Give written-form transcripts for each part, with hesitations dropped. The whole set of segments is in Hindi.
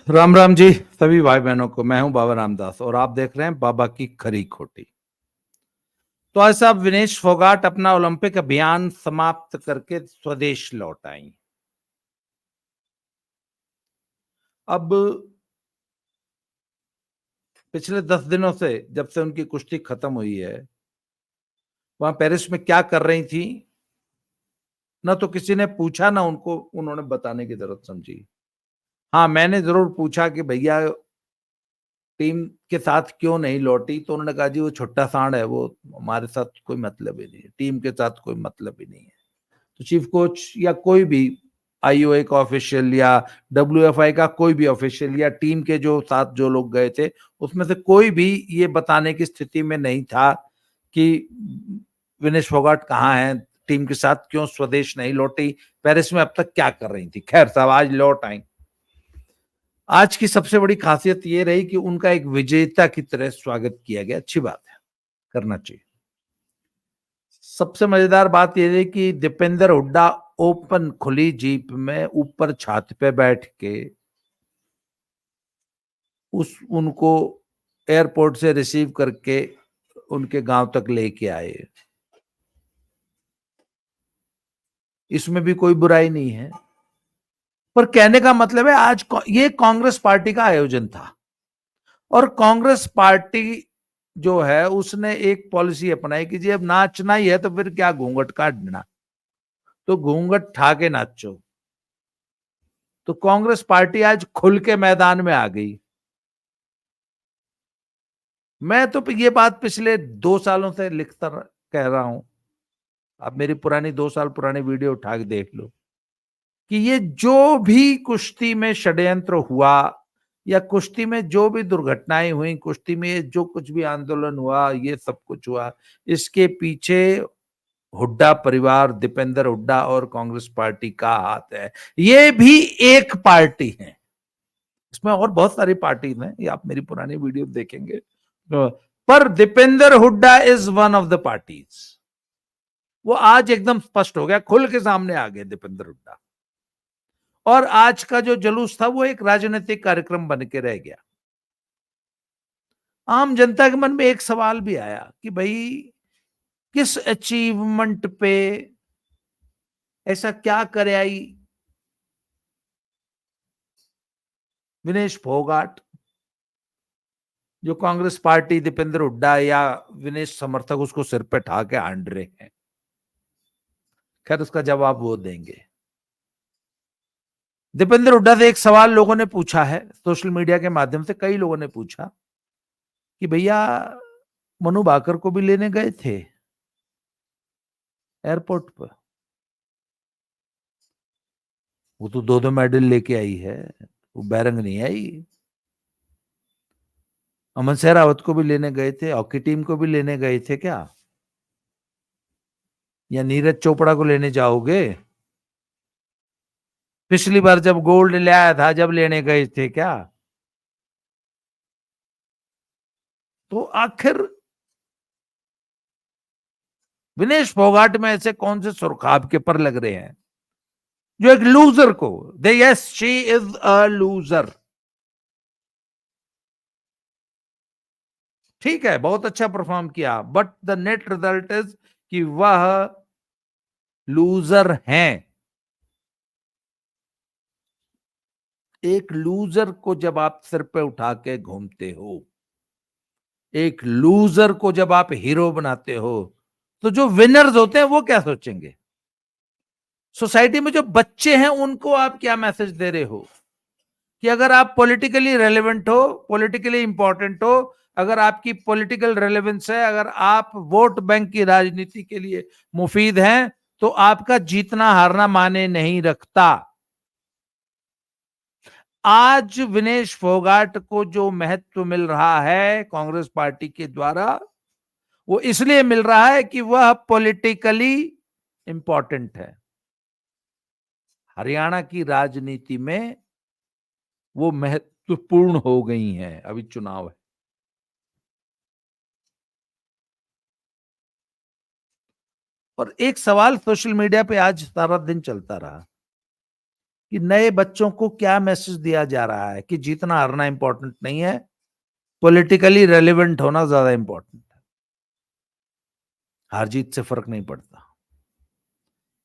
राम राम जी सभी भाई बहनों को। मैं हूं बाबा रामदास और आप देख रहे हैं बाबा की खरी खोटी। तो आज साहब विनेश फोगाट अपना ओलंपिक अभियान समाप्त करके स्वदेश लौट आई। अब पिछले 10 दिनों से जब से उनकी कुश्ती खत्म हुई है, वहां पेरिस में क्या कर रही थी ना तो किसी ने पूछा ना उनको उन्होंने बताने की जरूरत समझी। हाँ, मैंने जरूर पूछा कि भैया टीम के साथ क्यों नहीं लौटी, तो उन्होंने कहा जी वो छुट्टा सांड है, वो हमारे साथ कोई मतलब ही नहीं है, टीम के साथ कोई मतलब ही नहीं है। तो चीफ कोच या कोई भी आईओए का ऑफिशियल या डब्ल्यूएफआई का कोई भी ऑफिशियल या टीम के जो साथ जो लोग गए थे उसमें से कोई भी ये बताने की स्थिति में नहीं था कि विनेश फोगाट कहाँ है, टीम के साथ क्यों स्वदेश नहीं लौटी, पेरिस में अब तक क्या कर रही थी। खैर साहब आज लौट आई। आज की सबसे बड़ी खासियत ये रही कि उनका एक विजेता की तरह स्वागत किया गया। अच्छी बात है, करना चाहिए। सबसे मजेदार बात यह है कि दीपेंद्र हुड्डा ओपन खुली जीप में ऊपर छत पे बैठ के उनको एयरपोर्ट से रिसीव करके उनके गांव तक लेके आए। इसमें भी कोई बुराई नहीं है, पर कहने का मतलब है आज ये कांग्रेस पार्टी का आयोजन था और कांग्रेस पार्टी जो है उसने एक पॉलिसी अपनाई कि जी अब नाचना ही है तो फिर क्या घूंघट काटना, तो घूंघट ठा के नाचो। तो कांग्रेस पार्टी आज खुल के मैदान में आ गई। मैं तो ये बात पिछले 2 सालों से लिखता कह रहा हूं, आप मेरी पुरानी 2 साल पुरानी वीडियो उठा के देख लो कि ये जो भी कुश्ती में षड्यंत्र हुआ या कुश्ती में जो भी दुर्घटनाएं हुई, कुश्ती में जो कुछ भी आंदोलन हुआ, ये सब कुछ हुआ, इसके पीछे हुड्डा परिवार, दीपेंद्र हुड्डा और कांग्रेस पार्टी का हाथ है। ये भी एक पार्टी है, इसमें और बहुत सारी पार्टी हैं, ये आप मेरी पुरानी वीडियो देखेंगे। पर Deepender Hooda is one of the parties. वो आज एकदम स्पष्ट हो गया, खुल के सामने आ गए दीपेंद्र हुड्डा। और आज का जो जुलूस था वो एक राजनीतिक कार्यक्रम बन के रह गया। आम जनता के मन में एक सवाल भी आया कि भाई किस अचीवमेंट पे ऐसा क्या करे आई विनेश फोगाट जो कांग्रेस पार्टी, दीपेंद्र हुड्डा या विनेश समर्थक उसको सिर पे ठा के हांड रहे हैं। खैर उसका जवाब वो देंगे। दीपेंद्र हुड्डा से एक सवाल लोगों ने पूछा है, सोशल मीडिया के माध्यम से कई लोगों ने पूछा कि भैया मनु भाकर को भी लेने गए थे एयरपोर्ट पर, वो तो 2-2 मेडल लेके आई है, वो बैरंग नहीं आई। अमन सहरावत को भी लेने गए थे, हॉकी टीम को भी लेने गए थे क्या, या नीरज चोपड़ा को लेने जाओगे? पिछली बार जब गोल्ड ले आया था जब लेने गए थे क्या? तो आखिर विनेश फोगाट में ऐसे कौन से सुरखाब के पर लग रहे हैं जो एक लूजर को दे, yes she is a loser. ठीक है, बहुत अच्छा परफॉर्म किया, but the net result is कि वह लूजर हैं। एक लूजर को जब आप सिर पे उठा के घूमते हो, एक लूजर को जब आप हीरो बनाते हो, तो जो विनर्स होते हैं वो क्या सोचेंगे? सोसाइटी में जो बच्चे हैं उनको आप क्या मैसेज दे रहे हो कि अगर आप पॉलिटिकली रेलेवेंट हो, पॉलिटिकली इंपॉर्टेंट हो, अगर आपकी पॉलिटिकल रेलेवेंस है, अगर आप वोट बैंक की राजनीति के लिए मुफीद हैं, तो आपका जीतना हारना माने नहीं रखता। आज विनेश फोगाट को जो महत्व मिल रहा है कांग्रेस पार्टी के द्वारा, वो इसलिए मिल रहा है कि वह पॉलिटिकली इंपॉर्टेंट है। हरियाणा की राजनीति में वो महत्वपूर्ण हो गई हैं। अभी चुनाव है और एक सवाल सोशल मीडिया पे आज सारा दिन चलता रहा कि नए बच्चों को क्या मैसेज दिया जा रहा है कि जीतना हारना इंपॉर्टेंट नहीं है, पॉलिटिकली रेलेवेंट होना ज्यादा इंपॉर्टेंट है, हार जीत से फर्क नहीं पड़ता।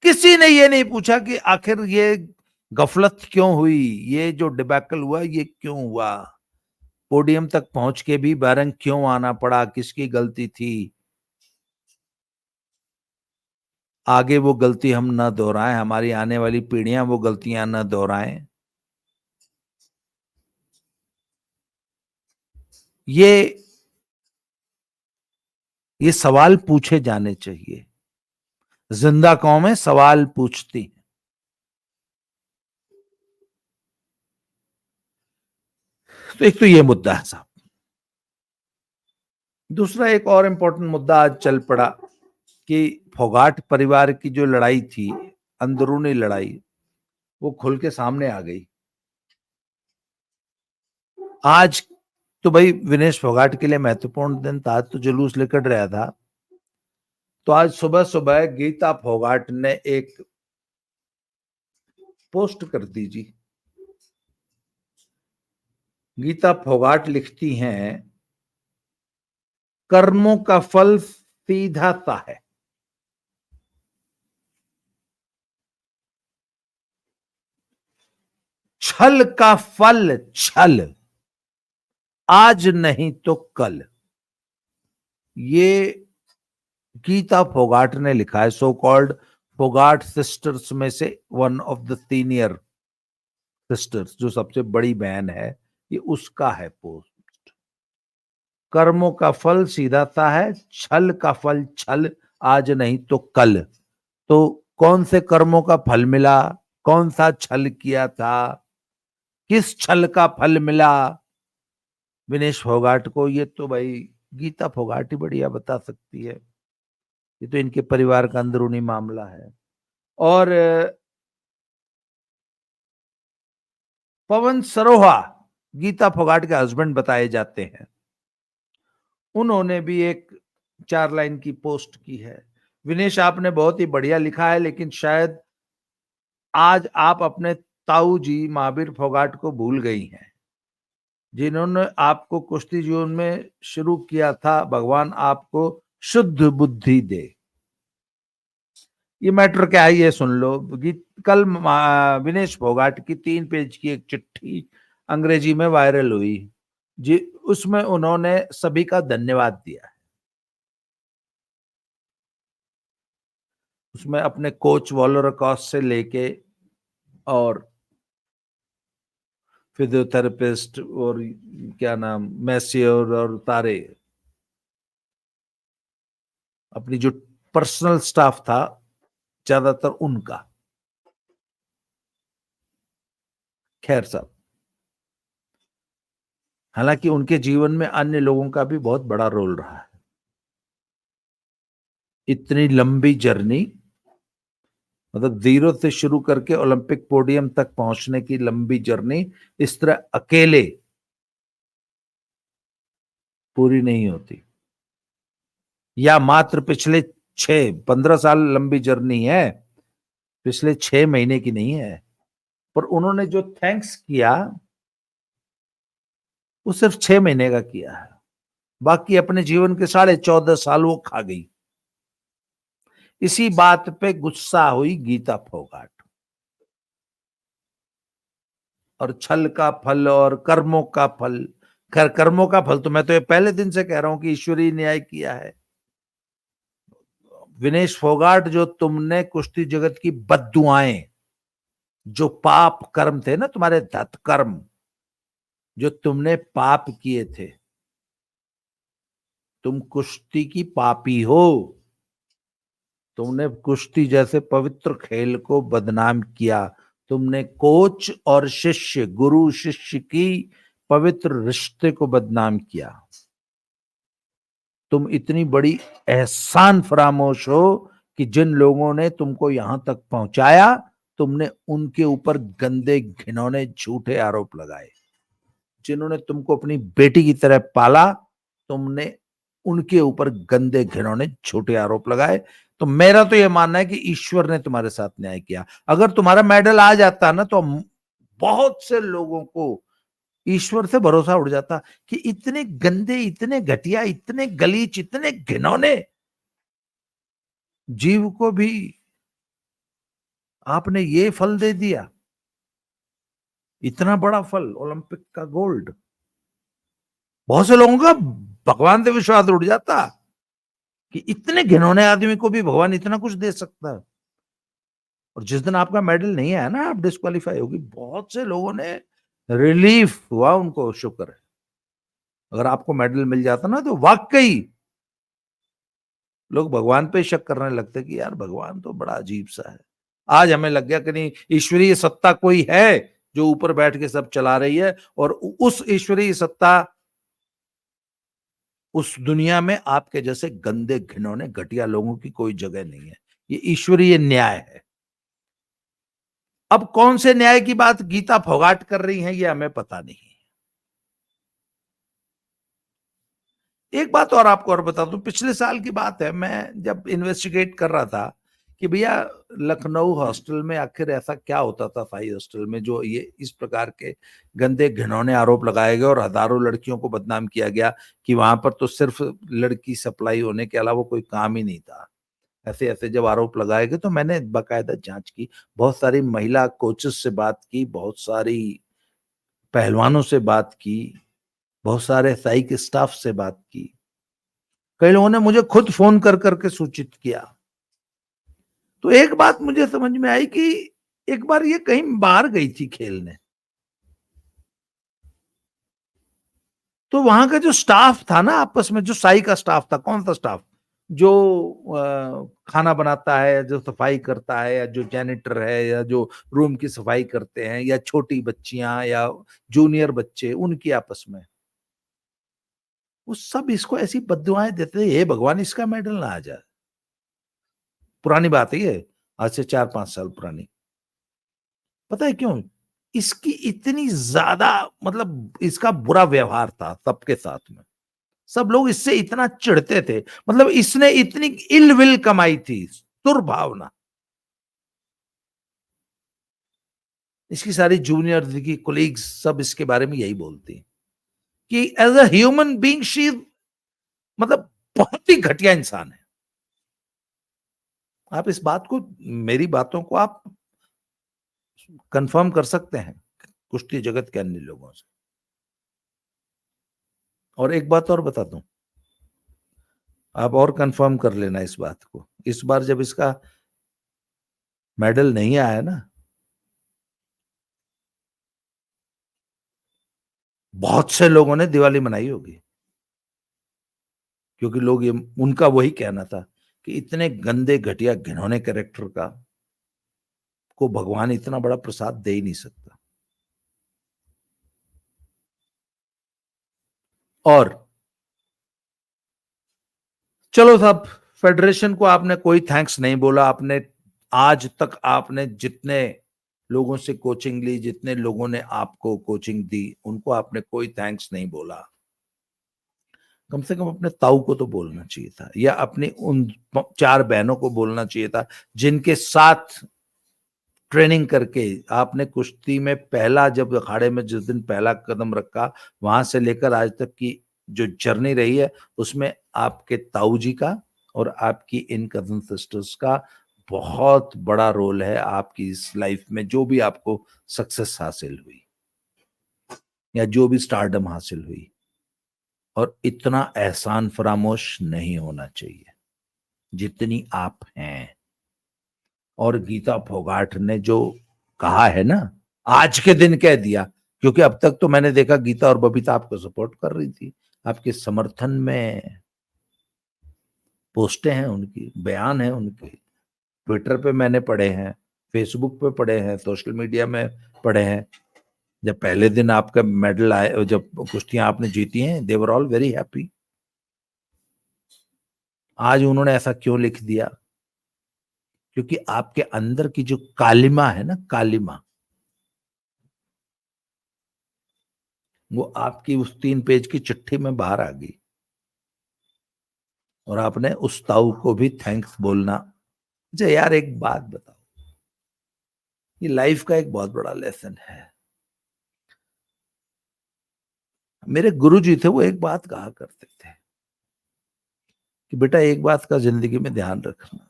किसी ने ये नहीं पूछा कि आखिर ये गफलत क्यों हुई, ये जो डिबैकल हुआ ये क्यों हुआ, पोडियम तक पहुंच के भी बैरंग क्यों आना पड़ा, किसकी गलती थी। आगे वो गलती हम न दोहराएं, हमारी आने वाली पीढ़ियां वो गलतियां न दोहराएं। ये सवाल पूछे जाने चाहिए। जिंदा कौमें सवाल पूछती हैं। तो एक तो ये मुद्दा है साहब। दूसरा एक और इंपॉर्टेंट मुद्दा आज चल पड़ा कि फोगाट परिवार की जो लड़ाई थी, अंदरूनी लड़ाई, वो खुल के सामने आ गई। आज तो भाई विनेश फोगाट के लिए महत्वपूर्ण दिन था, तो जुलूस निकल रहा था। तो आज सुबह सुबह गीता फोगाट ने एक पोस्ट कर दी जी। गीता फोगाट लिखती हैं, कर्मों का फल सीधा सा है, छल का फल छल, आज नहीं तो कल। ये गीता फोगाट ने लिखा है, सो कॉल्ड फोगाट सिस्टर्स में से one of the senior sisters, जो सबसे बड़ी बहन है, ये उसका है पोस्ट। कर्मों का फल सीधा सा है, छल का फल छल, आज नहीं तो कल। तो कौन से कर्मों का फल मिला, कौन सा छल किया था, किस छल का फल मिला विनेश फोगाट को, ये तो भाई गीता फोगाट ही बढ़िया बता सकती है। ये तो इनके परिवार का अंदरूनी मामला है। और पवन सरोहा गीता फोगाट के हस्बैंड बताए जाते हैं, उन्होंने भी एक 4 लाइन की पोस्ट की है। विनेश, आपने बहुत ही बढ़िया लिखा है, लेकिन शायद आज आप अपने ताऊ जी महावीर फोगाट को भूल गई हैं, जिन्होंने आपको कुश्ती जीवन में शुरू किया था। भगवान आपको शुद्ध बुद्धि दे। ये मैटर क्या है ये सुन लो। कल विनेश फोगाट की 3 पेज की एक चिट्ठी अंग्रेजी में वायरल हुई जी, उसमें उन्होंने सभी का धन्यवाद दिया। उसमें अपने कोच वॉलर कॉस से लेके और फिजियोथेरेपिस्ट और क्या नाम मैसियोर और तारे, अपनी जो पर्सनल स्टाफ था ज्यादातर उनका। खैर साहब, हालांकि उनके जीवन में अन्य लोगों का भी बहुत बड़ा रोल रहा है। इतनी लंबी जर्नी, मतलब 0 से शुरू करके ओलंपिक पोडियम तक पहुंचने की लंबी जर्नी इस तरह अकेले पूरी नहीं होती। या मात्र पिछले 6-15 साल लंबी जर्नी है, पिछले 6 महीने की नहीं है। पर उन्होंने जो थैंक्स किया वो सिर्फ 6 महीने का किया है, बाकी अपने जीवन के 14.5 साल वो खा गई। इसी बात पे गुस्सा हुई गीता फोगाट। और छल का फल और कर्मों का फल, खैर कर्मों का फल तो मैं तो ये पहले दिन से कह रहा हूं कि ईश्वरीय न्याय किया है। विनेश फोगाट, जो तुमने कुश्ती जगत की बद्दुआएं, जो पाप कर्म थे ना तुम्हारे, धत कर्म जो तुमने पाप किए थे, तुम कुश्ती की पापी हो। तुमने कुश्ती जैसे पवित्र खेल को बदनाम किया। तुमने कोच और शिष्य, गुरु शिष्य की पवित्र रिश्ते को बदनाम किया। तुम इतनी बड़ी एहसान फरामोश हो कि जिन लोगों ने तुमको यहां तक पहुंचाया, तुमने उनके ऊपर गंदे घिनौने झूठे आरोप लगाए। जिन्होंने तुमको अपनी बेटी की तरह पाला, तुमने उनके ऊपर गंदे घिनौने छोटे आरोप लगाए। तो मेरा तो यह मानना है कि ईश्वर ने तुम्हारे साथ न्याय किया। अगर तुम्हारा मेडल आ जाता ना तो बहुत से लोगों को ईश्वर से भरोसा उड़ जाता कि इतने गंदे, इतने घटिया, इतने गलीच, इतने घिनौने जीव को भी आपने ये फल दे दिया, इतना बड़ा फल, ओलंपिक का गोल्ड। बहुत से लोगों का भगवान से विश्वास उड़ जाता कि इतने घिनौने आदमी को भी भगवान इतना कुछ दे सकता है। और जिस दिन आपका मेडल नहीं आया ना, आप डिस्क्वालीफाई होगी, बहुत से लोगों ने रिलीफ हुआ, उनको शुक्र है। अगर आपको मेडल मिल जाता ना तो वाकई लोग भगवान पे शक करने लगते कि यार भगवान तो बड़ा अजीब सा है। आज हमें लग गया कि नहीं, ईश्वरीय सत्ता कोई है जो ऊपर बैठ के सब चला रही है, और उस ईश्वरीय सत्ता, उस दुनिया में आपके जैसे गंदे, घिनौने, घटिया लोगों की कोई जगह नहीं है। ये ईश्वरीय न्याय है। अब कौन से न्याय की बात गीता फोगाट कर रही है ये हमें पता नहीं। एक बात और आपको और बता दूं, पिछले साल की बात है, मैं जब इन्वेस्टिगेट कर रहा था कि भैया लखनऊ हॉस्टल में आखिर ऐसा क्या होता था, साई हॉस्टल में, जो ये इस प्रकार के गंदे घिनौने आरोप लगाए गए और हजारों लड़कियों को बदनाम किया गया कि वहां पर तो सिर्फ लड़की सप्लाई होने के अलावा कोई काम ही नहीं था। ऐसे ऐसे जब आरोप लगाए गए तो मैंने बाकायदा जांच की, बहुत सारी महिला कोचेस से बात की, बहुत सारी पहलवानों से बात की, बहुत सारे साई के स्टाफ से बात की। कई लोगों ने मुझे खुद फोन कर करके सूचित किया। तो एक बात मुझे समझ में आई कि एक बार ये कहीं बाहर गई थी खेलने, तो वहां का जो स्टाफ था ना, आपस में जो साई का स्टाफ था, कौन सा स्टाफ, जो खाना बनाता है, जो सफाई करता है, या जो जैनिटर है, या जो रूम की सफाई करते हैं, या छोटी बच्चियां या जूनियर बच्चे, उनकी आपस में वो सब इसको ऐसी बद्दुआएं देते, हे भगवान इसका मेडल ना आ जाए। पुरानी बात है ये, आज से 4-5 साल पुरानी। पता है क्यों? इसकी इतनी ज्यादा, मतलब इसका बुरा व्यवहार था सबके साथ में, सब लोग इससे इतना चिढ़ते थे, मतलब इसने इतनी इल विल कमाई थी, दुर्भावना। इसकी सारी जूनियर की कोलीग्स सब इसके बारे में यही बोलती कि as a human being she, मतलब बहुत ही घटिया इंसान है। आप इस बात को, मेरी बातों को आप कंफर्म कर सकते हैं कुश्ती जगत के अन्य लोगों से। और एक बात और बता दूं, आप और कंफर्म कर लेना इस बात को, इस बार जब इसका मेडल नहीं आया ना, बहुत से लोगों ने दिवाली मनाई होगी, क्योंकि लोग ये, उनका वही कहना था कि इतने गंदे, घटिया, घिनौने कैरेक्टर का को भगवान इतना बड़ा प्रसाद दे ही नहीं सकता। और चलो साहब, फेडरेशन को आपने कोई थैंक्स नहीं बोला, आपने आज तक आपने जितने लोगों से कोचिंग ली, जितने लोगों ने आपको कोचिंग दी, उनको आपने कोई थैंक्स नहीं बोला। कम से कम अपने ताऊ को तो बोलना चाहिए था, या अपनी उन 4 बहनों को बोलना चाहिए था जिनके साथ ट्रेनिंग करके आपने कुश्ती में पहला, जब अखाड़े में जिस दिन पहला कदम रखा, वहां से लेकर आज तक की जो जर्नी रही है, उसमें आपके ताऊ जी का और आपकी इन कजन सिस्टर्स का बहुत बड़ा रोल है आपकी इस लाइफ में, जो भी आपको सक्सेस हासिल हुई या जो भी स्टारडम हासिल हुई। और इतना एहसान फरामोश नहीं होना चाहिए जितनी आप हैं। और गीता फोगाट ने जो कहा है ना, आज के दिन कह दिया, क्योंकि अब तक तो मैंने देखा गीता और बबीता आपको सपोर्ट कर रही थी, आपके समर्थन में पोस्टें हैं उनकी, बयान है उनके, ट्विटर पे मैंने पढ़े हैं, फेसबुक पे पढ़े हैं, सोशल मीडिया में पढ़े हैं। जब पहले दिन आपका मेडल आए, जब कुश्तियां आपने जीती हैं, दे वर ऑल वेरी हैप्पी। आज उन्होंने ऐसा क्यों लिख दिया? क्योंकि आपके अंदर की जो कालिमा है ना, कालिमा, वो आपकी उस 3 पेज की चिट्ठी में बाहर आ गई। और आपने उस ताऊ को भी थैंक्स बोलना। अच्छा यार एक बात बताओ, ये लाइफ का एक बहुत बड़ा लेसन है। मेरे गुरुजी थे, वो एक बात कहा करते थे कि बेटा एक बात का जिंदगी में ध्यान रखना,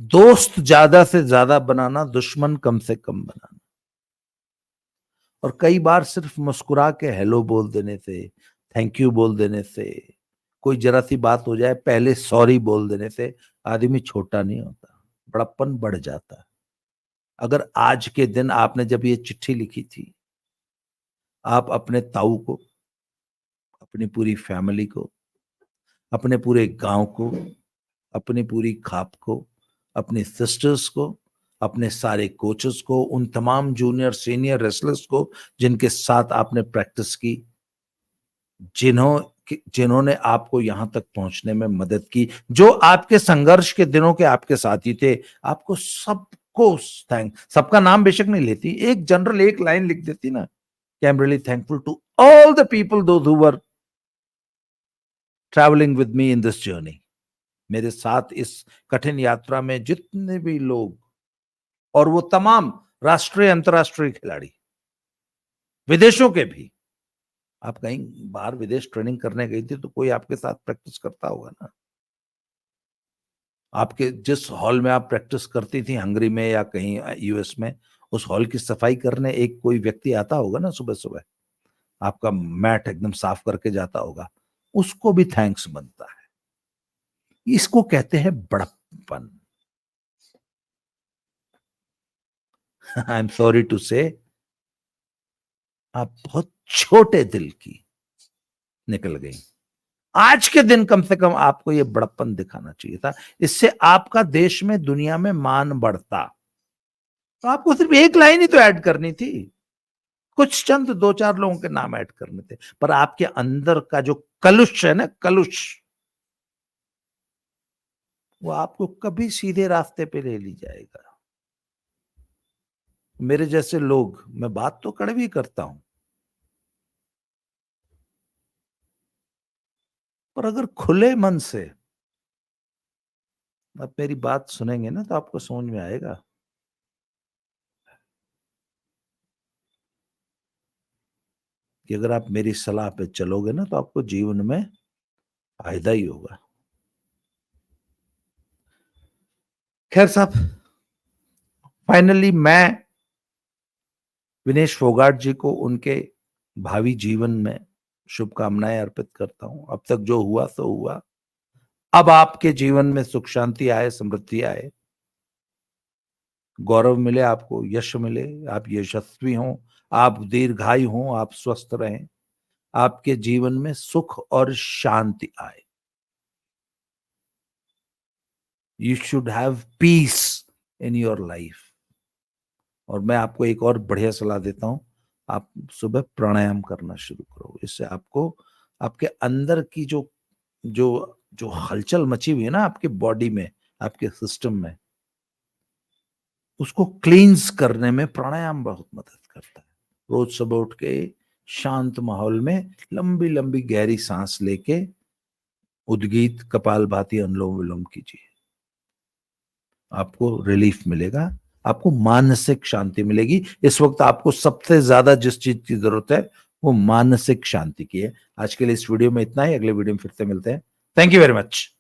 दोस्त ज्यादा से ज्यादा बनाना, दुश्मन कम से कम बनाना। और कई बार सिर्फ मुस्कुरा के हेलो बोल देने से, थैंक यू बोल देने से, कोई जरा सी बात हो जाए पहले सॉरी बोल देने से आदमी छोटा नहीं होता, बड़प्पन बढ़ जाता है। अगर आज के दिन आपने जब ये चिट्ठी लिखी थी, आप अपने ताऊ को, अपनी पूरी फैमिली को, अपने पूरे गांव को, अपनी पूरी खाप को, अपने सिस्टर्स को, अपने सारे कोचेस को, उन तमाम जूनियर सीनियर रेसलर्स को जिनके साथ आपने प्रैक्टिस की, जिन्होंने आपको यहां तक पहुंचने में मदद की, जो आपके संघर्ष के दिनों के आपके साथी थे, आपको सबको थैंक, सबका नाम बेशक नहीं लेती, एक जनरल एक लाइन लिख देती ना, I am really thankful to all the people those who were travelling with me in this journey. मेरे साथ इस कठिन यात्रा में जितने भी लोग, और वो तमाम राष्ट्रीय अंतर्राष्ट्रीय खिलाड़ी, विदेशों के भी, आप कहीं बाहर विदेश ट्रेनिंग करने गई थी तो कोई आपके साथ प्रैक्टिस करता होगा ना। आपके जिस हॉल में आप प्रैक्टिस करती थी हंगरी में या कहीं यूएस में, उस हॉल की सफाई करने एक कोई व्यक्ति आता होगा ना सुबह सुबह, आपका मैट एकदम साफ करके जाता होगा, उसको भी थैंक्स बनता है। इसको कहते हैं बड़प्पन। आई एम सॉरी टू से, आप बहुत छोटे दिल की निकल गई। आज के दिन कम से कम आपको यह बड़प्पन दिखाना चाहिए था, इससे आपका देश में दुनिया में मान बढ़ता। तो आपको सिर्फ एक लाइन ही तो ऐड करनी थी, कुछ चंद दो चार लोगों के नाम ऐड करने थे, पर आपके अंदर का जो कलुष है ना, कलुष, वो आपको कभी सीधे रास्ते पे ले ली जाएगा। मेरे जैसे लोग, मैं बात तो कड़वी करता हूं, पर अगर खुले मन से आप मेरी बात सुनेंगे ना तो आपको समझ में आएगा कि अगर आप मेरी सलाह पे चलोगे ना तो आपको जीवन में फायदा ही होगा। खैर साहब, फाइनली मैं विनेश फोगाट जी को उनके भावी जीवन में शुभकामनाएं अर्पित करता हूं। अब तक जो हुआ सो हुआ, अब आपके जीवन में सुख शांति आए, समृद्धि आए, गौरव मिले, आपको यश मिले, आप यशस्वी हों, आप दीर्घायु हों, आप स्वस्थ रहें, आपके जीवन में सुख और शांति आए। You should have piece in your life. और मैं आपको एक और बढ़िया सलाह देता हूं, आप सुबह प्राणायाम करना शुरू करो। इससे आपको आपके अंदर की जो जो जो हलचल मची हुई है ना आपकी बॉडी में, आपके सिस्टम में, उसको क्लींस करने में प्राणायाम बहुत मदद करता है। रोज सुबह उठ के शांत माहौल में लंबी लंबी गहरी सांस लेके उद्गीत कपालभाति अनुलोम विलोम कीजिए, आपको रिलीफ मिलेगा, आपको मानसिक शांति मिलेगी। इस वक्त आपको सबसे ज्यादा जिस चीज की जरूरत है वो मानसिक शांति की है। आज के लिए इस वीडियो में इतना ही, अगले वीडियो में फिर से मिलते हैं। Thank you very much.